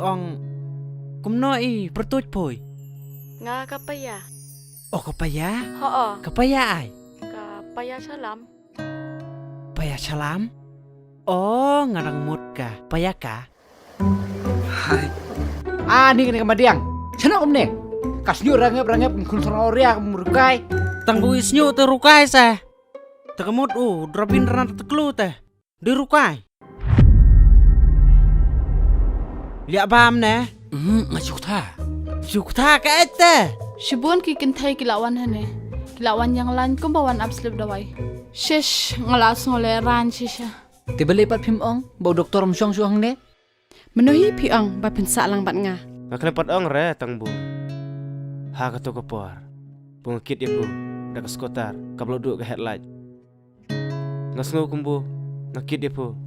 ong kumnoi pertuj poi. Nga kapaya. Oh kapaya? Oo. Kapaya ay. Kapaya salam. Paya salam. Oh ngarang mut ka. Paya ka. Hai. Ni kene kamadiang. Sana om ne. Kasnyo rangep kun sonoria murukai. Tang buis nyu te rukai sa. Takamut drapin ran teklu teh. Di rukai. Liak bam ne. Ngajuk ta. Jukta ka ete. Shibuan ki kintai kilawan hane. Kilawan yang lain ko bawan abslip dawai. Shish ngalas ngoleran shisha. Tiba lepat pim ong. Bau doktor msyong syong ne. Menuhi piang ba pensa lang bat nga. Ngaklepat ong re tang bu. Ha ka to kopor. Pungkit ibu. Dak skotar kablo du ke headlight. Ngasngo kumbu. Ngakit ibu.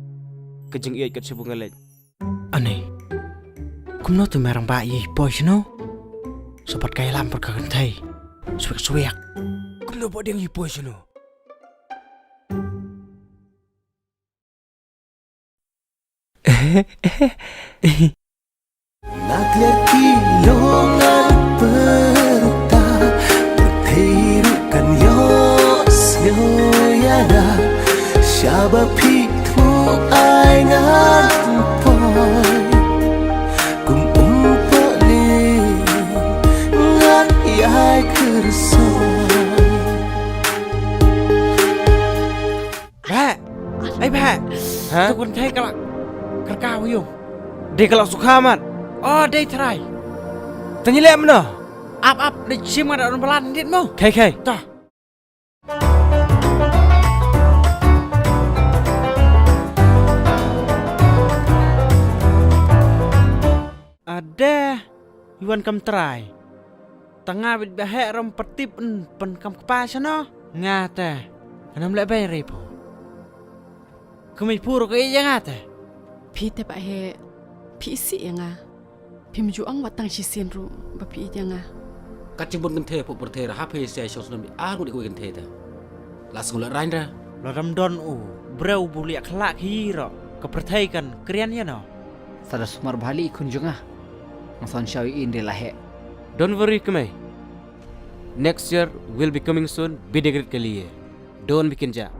Kejeng iat kat sibu ngelej. Aneh. Kumno tu merang bayi boy no. Sobat kaya lampar ka kentai. Suek-suek. Kumno bo ding boy no. Nakler kilongan perta berterukan yos yoyada syaba pitu aingan poy kum umpali ngan yai kersoy Ba. Ai ba. Ha? Tu kentai kalak. Kerkau yung. Dia kalau suka amat. Oh, day try. Tanyilek mana? Up, di sim ada orang pelan dit mo. Kai. Toh. Ada Yuan kam try. Tengah bit bahek ram pertip pen kam kepas no. Ngata. Anam lek bay repo. Kami puro ke iya ngata. Pi te ba he pi isi ya nga. Pi mjuang watang shisin ru ba pi ya nga. Kacibun kente po pertera hape saya syong sunam aku di kente ta. Las ngula raindra. Lo ramdon breu buli akhlak hiro. Kepertaikan krian ya no. Sada sumar bali kunjunga. Masan syawi in de lahe. Don't worry kemai. Next year will be coming soon. Bidegrit ke लिए. Don't bikin ja.